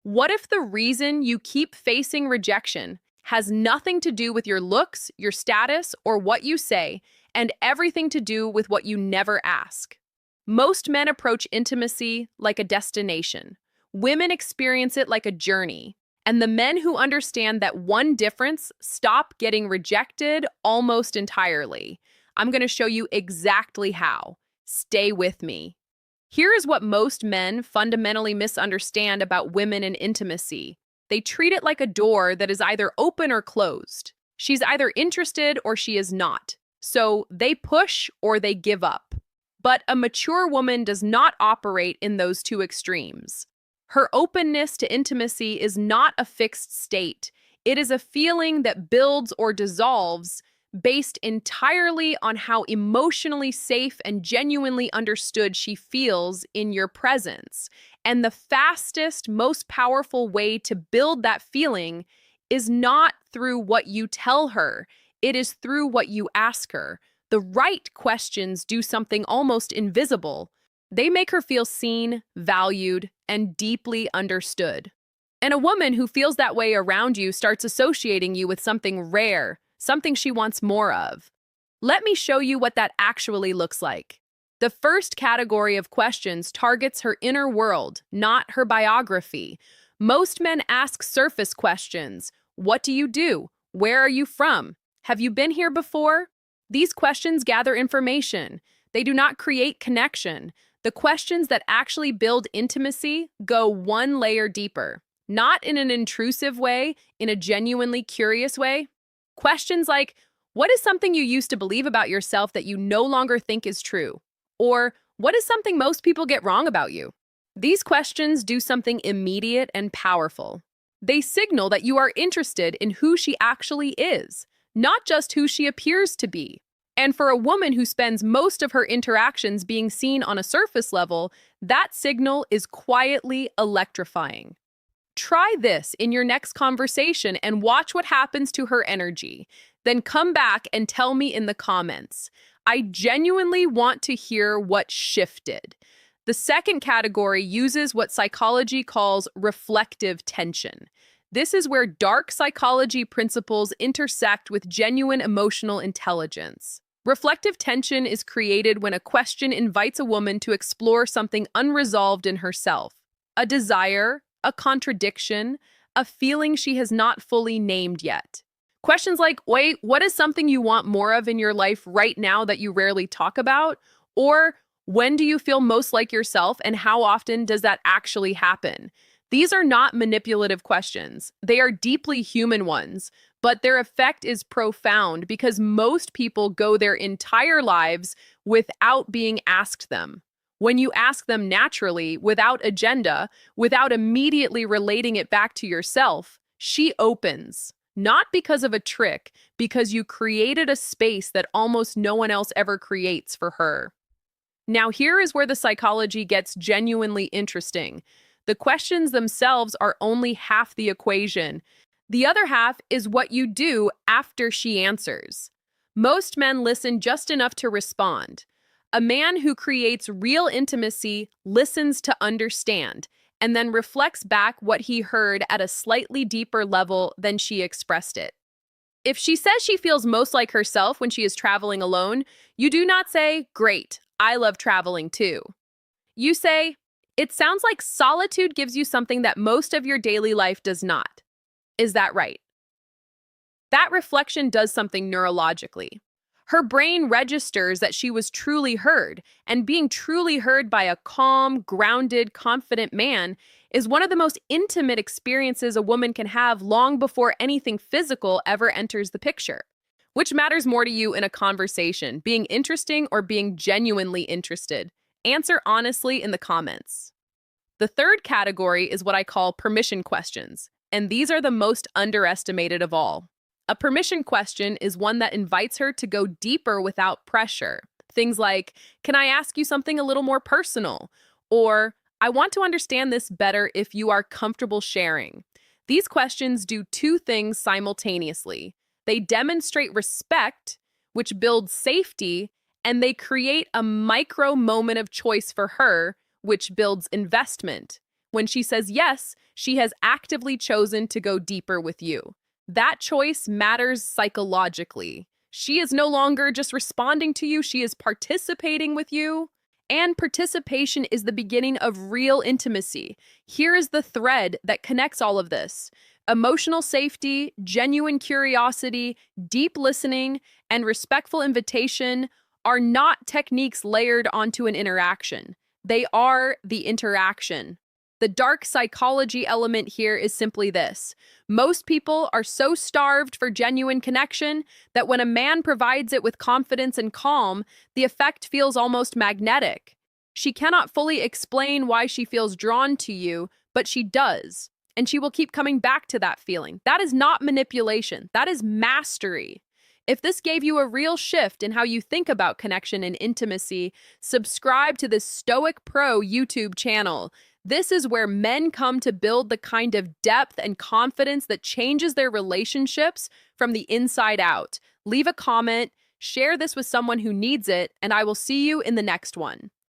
What if the reason you keep facing rejection has nothing to do with your looks, your status, or what you say, and everything to do with what you never ask? Most men approach intimacy like a destination. Women experience it like a journey. And the men who understand that one difference stop getting rejected almost entirely. I'm going to show you exactly how. Stay with me. Here is what most men fundamentally misunderstand about women and intimacy. They treat it like a door that is either open or closed. She's either interested or she is not. So they push or they give up. But a mature woman does not operate in those two extremes. Her openness to intimacy is not a fixed state. It is a feeling that builds or dissolves based entirely on how emotionally safe and genuinely understood she feels in your presence. And the fastest, most powerful way to build that feeling is not through what you tell her. It is through what you ask her. The right questions do something almost invisible. They make her feel seen, valued, and deeply understood. And a woman who feels that way around you starts associating you with something rare, something she wants more of. Let me show you what that actually looks like. The first category of questions targets her inner world, not her biography. Most men ask surface questions. What do you do? Where are you from? Have you been here before? These questions gather information. They do not create connection. The questions that actually build intimacy go one layer deeper, not in an intrusive way, in a genuinely curious way. Questions like, what is something you used to believe about yourself that you no longer think is true? Or, what is something most people get wrong about you? These questions do something immediate and powerful. They signal that you are interested in who she actually is, not just who she appears to be. And for a woman who spends most of her interactions being seen on a surface level, that signal is quietly electrifying. Try this in your next conversation and watch what happens to her energy. Then come back and tell me in the comments. I genuinely want to hear what shifted. The second category uses what psychology calls reflective tension. This is where dark psychology principles intersect with genuine emotional intelligence. Reflective tension is created when a question invites a woman to explore something unresolved in herself, a desire, a contradiction, a feeling she has not fully named yet. Questions like, wait, what is something you want more of in your life right now that you rarely talk about? Or, when do you feel most like yourself and how often does that actually happen? These are not manipulative questions. They are deeply human ones, but their effect is profound because most people go their entire lives without being asked them. When you ask them naturally, without agenda, without immediately relating it back to yourself, she opens. Not because of a trick, because you created a space that almost no one else ever creates for her. Now, here is where the psychology gets genuinely interesting. The questions themselves are only half the equation. The other half is what you do after she answers. Most men listen just enough to respond. A man who creates real intimacy listens to understand and then reflects back what he heard at a slightly deeper level than she expressed it. If she says she feels most like herself when she is traveling alone, you do not say, "Great, I love traveling too." You say, "It sounds like solitude gives you something that most of your daily life does not. Is that right?" That reflection does something neurologically. Her brain registers that she was truly heard, and being truly heard by a calm, grounded, confident man is one of the most intimate experiences a woman can have long before anything physical ever enters the picture. Which matters more to you in a conversation, being interesting or being genuinely interested? Answer honestly in the comments. The third category is what I call permission questions, and these are the most underestimated of all. A permission question is one that invites her to go deeper without pressure. Things like, "Can I ask you something a little more personal?" Or, "I want to understand this better if you are comfortable sharing." These questions do two things simultaneously. They demonstrate respect, which builds safety, and they create a micro moment of choice for her, which builds investment. When she says yes, she has actively chosen to go deeper with you. That choice matters psychologically. She is no longer just responding to you, she is participating with you. And participation is the beginning of real intimacy. Here is the thread that connects all of this. Emotional safety, genuine curiosity, deep listening, and respectful invitation are not techniques layered onto an interaction. They are the interaction. The dark psychology element here is simply this. Most people are so starved for genuine connection that when a man provides it with confidence and calm, the effect feels almost magnetic. She cannot fully explain why she feels drawn to you, but she does. And she will keep coming back to that feeling. That is not manipulation. That is mastery. If this gave you a real shift in how you think about connection and intimacy, subscribe to this Stoic Pro YouTube channel. This is where men come to build the kind of depth and confidence that changes their relationships from the inside out. Leave a comment, share this with someone who needs it, and I will see you in the next one.